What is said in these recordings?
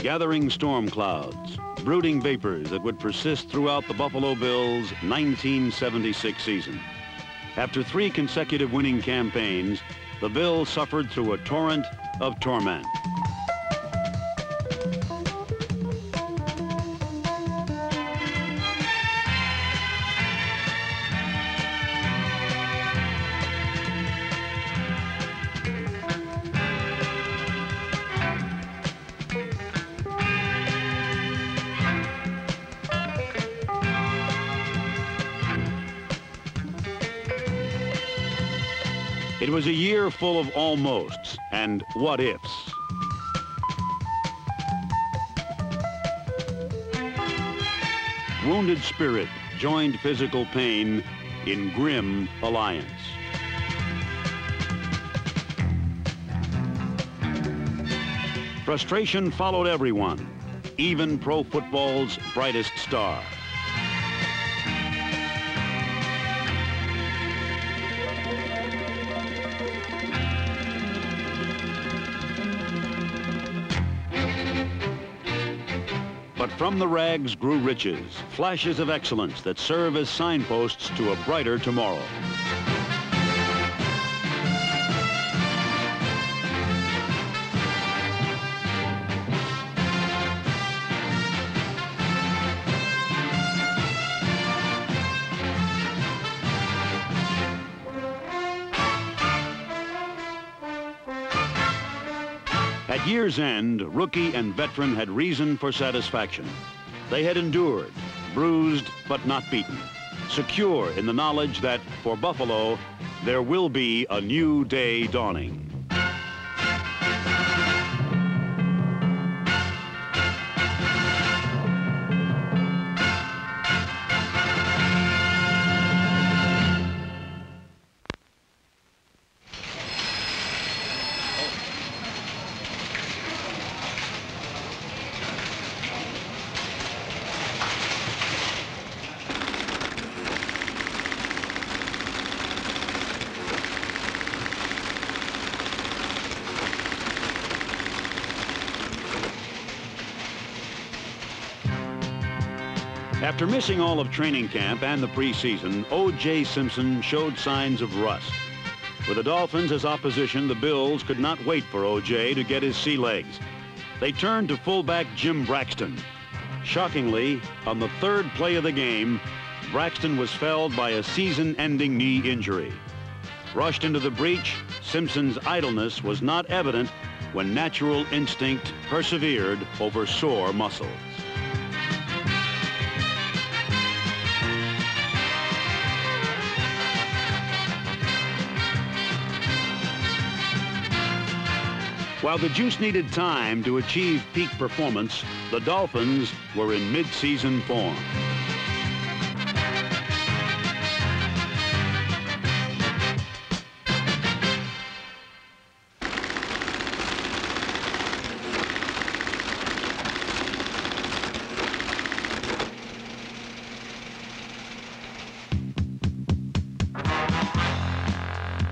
gathering storm clouds, brooding vapors that would persist throughout the Buffalo Bills' 1976 season. After 3 consecutive winning campaigns, the Bills suffered through a torrent of torment. It was a year full of almosts and what-ifs. Wounded spirit joined physical pain in grim alliance. Frustration followed everyone, even pro football's brightest star. But from the rags grew riches, flashes of excellence that serve as signposts to a brighter tomorrow. At year's end, rookie and veteran had reason for satisfaction. They had endured, bruised but not beaten, secure in the knowledge that for Buffalo, there will be a new day dawning. After missing all of training camp and the preseason, O.J. Simpson showed signs of rust. With the Dolphins as opposition, the Bills could not wait for O.J. to get his sea legs. They turned to fullback Jim Braxton. Shockingly, on the 3rd play of the game, Braxton was felled by a season-ending knee injury. Rushed into the breach, Simpson's idleness was not evident when natural instinct persevered over sore muscles. While the Juice needed time to achieve peak performance, the Dolphins were in mid-season form.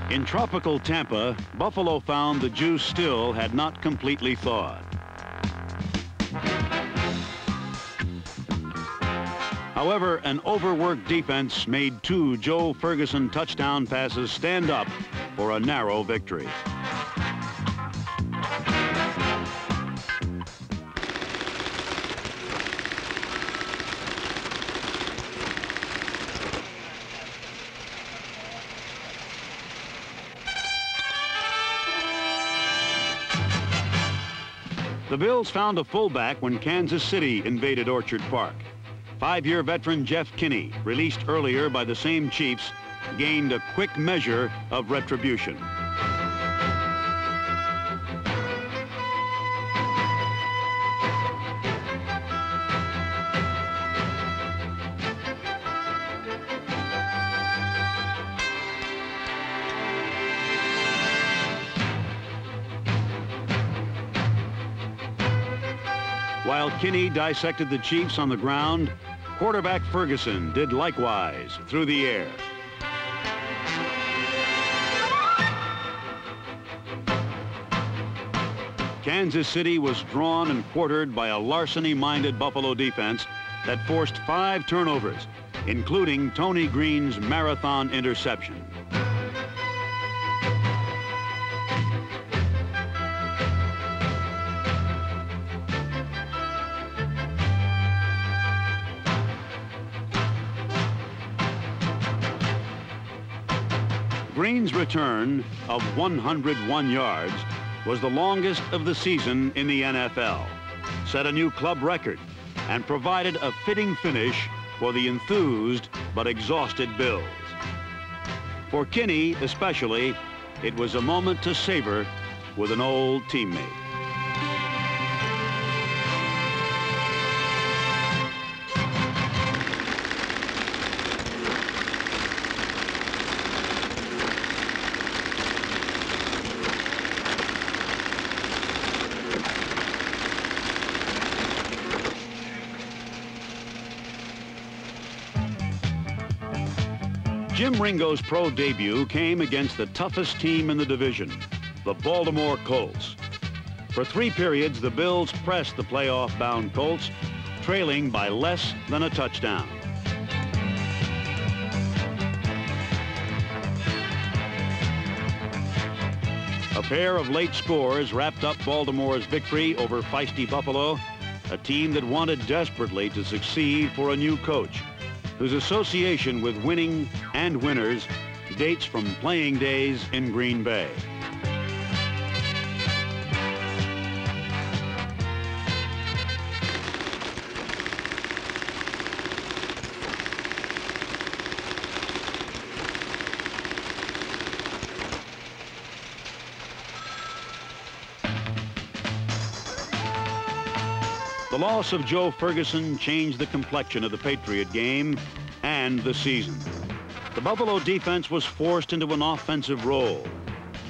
In tropical Tampa, Buffalo found the juice still had not completely thawed. However, an overworked defense made 2 Joe Ferguson touchdown passes stand up for a narrow victory. The Bills found a fullback when Kansas City invaded Orchard Park. 5-year veteran Jeff Kinney, released earlier by the same Chiefs, gained a quick measure of retribution. While Kinney dissected the Chiefs on the ground, quarterback Ferguson did likewise through the air. Kansas City was drawn and quartered by a larceny-minded Buffalo defense that forced 5 turnovers, including Tony Green's marathon interception. Green's return of 101 yards was the longest of the season in the NFL, set a new club record, and provided a fitting finish for the enthused but exhausted Bills. For Kinney especially, it was a moment to savor with an old teammate. Jim Ringo's pro debut came against the toughest team in the division, the Baltimore Colts. For 3 periods, the Bills pressed the playoff-bound Colts, trailing by less than a touchdown. A pair of late scores wrapped up Baltimore's victory over feisty Buffalo, a team that wanted desperately to succeed for a new coach, whose association with winning and winners dates from playing days in Green Bay. The loss of Joe Ferguson changed the complexion of the Patriot game and the season. The Buffalo defense was forced into an offensive role,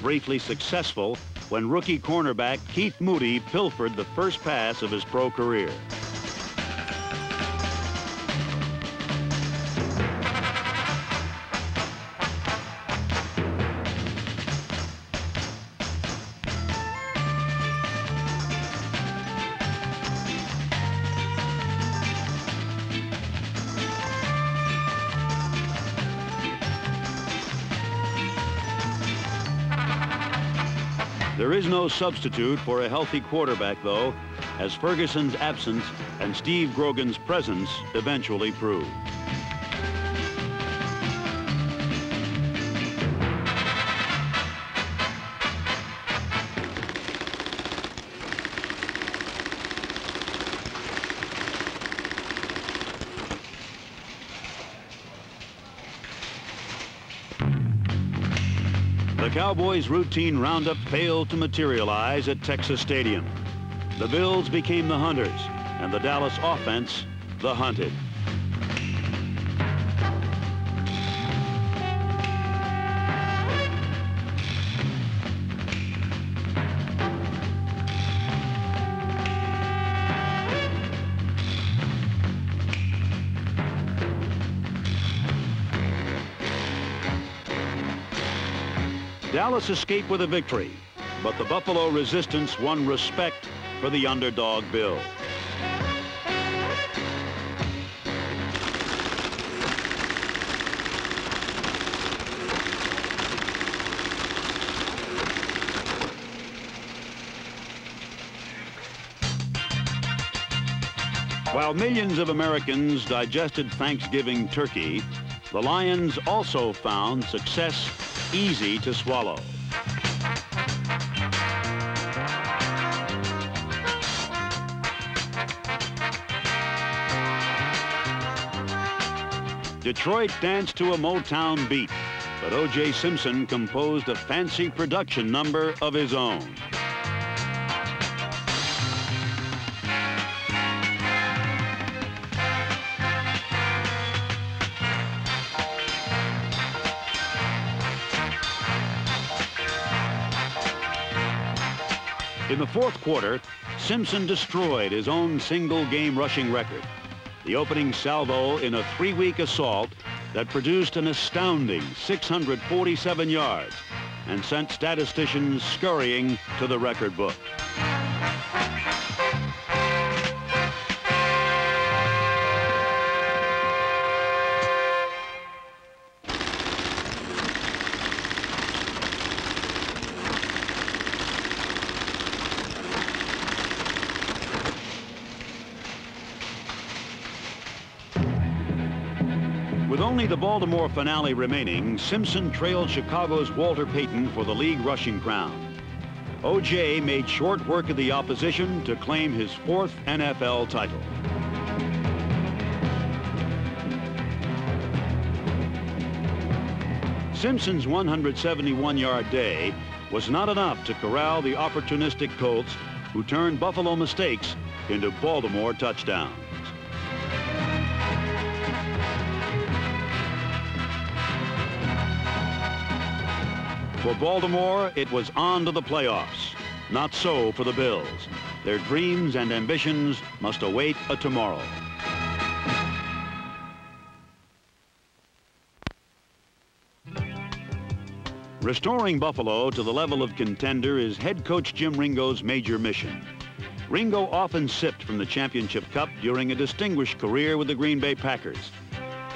briefly successful when rookie cornerback Keith Moody pilfered the first pass of his pro career. There is no substitute for a healthy quarterback, though, as Ferguson's absence and Steve Grogan's presence eventually proved. The Cowboys' routine roundup failed to materialize at Texas Stadium. The Bills became the hunters, and the Dallas offense the hunted. Dallas escaped with a victory, but the Buffalo resistance won respect for the underdog Bill. While millions of Americans digested Thanksgiving turkey, the Lions also found success easy to swallow. Detroit danced to a Motown beat, but O.J. Simpson composed a fancy production number of his own. In the fourth quarter, Simpson destroyed his own single-game rushing record, the opening salvo in a 3-week assault that produced an astounding 647 yards and sent statisticians scurrying to the record book. With only the Baltimore finale remaining, Simpson trailed Chicago's Walter Payton for the league rushing crown. O.J. made short work of the opposition to claim his 4th NFL title. Simpson's 171-yard day was not enough to corral the opportunistic Colts, who turned Buffalo mistakes into Baltimore touchdowns. For Baltimore, it was on to the playoffs. Not so for the Bills. Their dreams and ambitions must await a tomorrow. Restoring Buffalo to the level of contender is head coach Jim Ringo's major mission. Ringo often sipped from the championship cup during a distinguished career with the Green Bay Packers.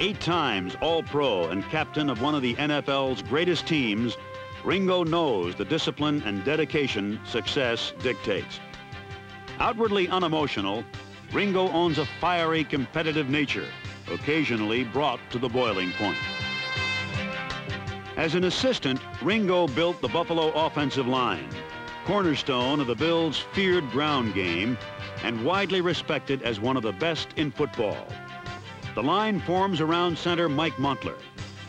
8 times All-Pro and captain of one of the NFL's greatest teams, Ringo knows the discipline and dedication success dictates. Outwardly unemotional, Ringo owns a fiery, competitive nature, occasionally brought to the boiling point. As an assistant, Ringo built the Buffalo offensive line, cornerstone of the Bills' feared ground game, and widely respected as one of the best in football. The line forms around center Mike Montler,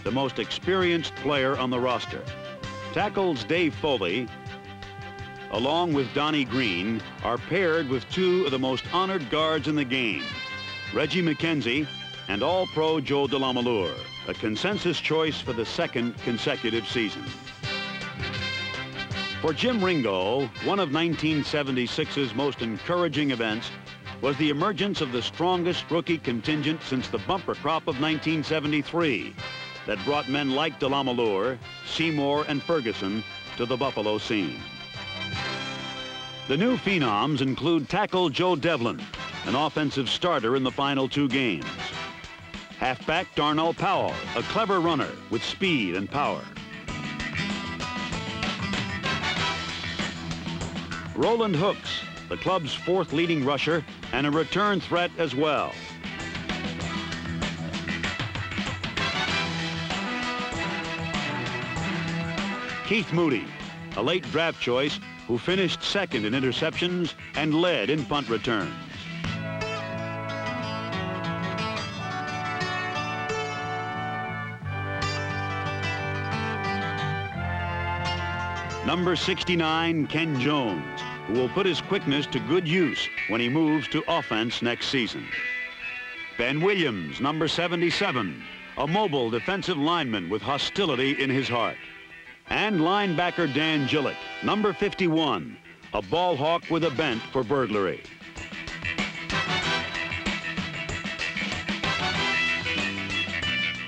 the most experienced player on the roster. Tackles Dave Foley, along with Donnie Green, are paired with 2 of the most honored guards in the game, Reggie McKenzie and All-Pro Joe DeLamielleure, a consensus choice for the 2nd consecutive season. For Jim Ringo, one of 1976's most encouraging events was the emergence of the strongest rookie contingent since the bumper crop of 1973 that brought men like DeLamielleure, Seymour, and Ferguson to the Buffalo scene. The new phenoms include tackle Joe Devlin, an offensive starter in the final 2 games. Halfback Darnell Powell, a clever runner with speed and power. Roland Hooks, the club's 4th leading rusher and a return threat as well. Keith Moody, a late draft choice who finished 2nd in interceptions and led in punt returns. Number 69, Ken Jones, who will put his quickness to good use when he moves to offense next season. Ben Williams, number 77, a mobile defensive lineman with hostility in his heart. And linebacker Dan Gillick, number 51, a ball hawk with a bent for burglary.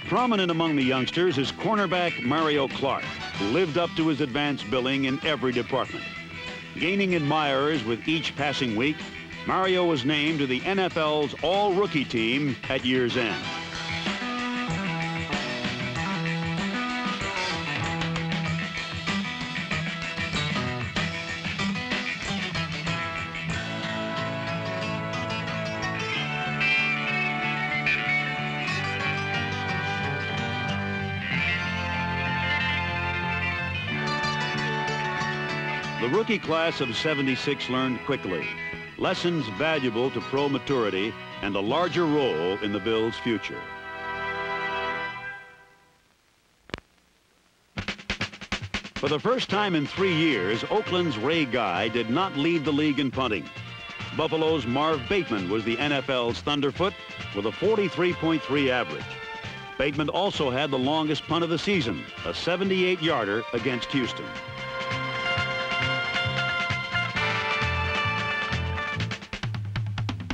Prominent among the youngsters is cornerback Mario Clark, who lived up to his advanced billing in every department. Gaining admirers with each passing week, Mario was named to the NFL's all-rookie team at year's end. The rookie class of '76 learned quickly lessons valuable to pro maturity and a larger role in the Bills' future. For the first time in 3 years, Oakland's Ray Guy did not lead the league in punting. Buffalo's Marv Bateman was the NFL's Thunderfoot with a 43.3 average. Bateman also had the longest punt of the season, a 78-yarder against Houston.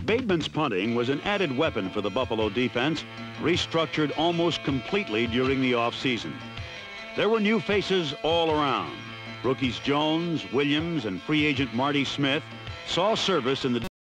Bateman's punting was an added weapon for the Buffalo defense, restructured almost completely during the offseason. There were new faces all around. Rookies Jones, Williams, and free agent Marty Smith saw service in the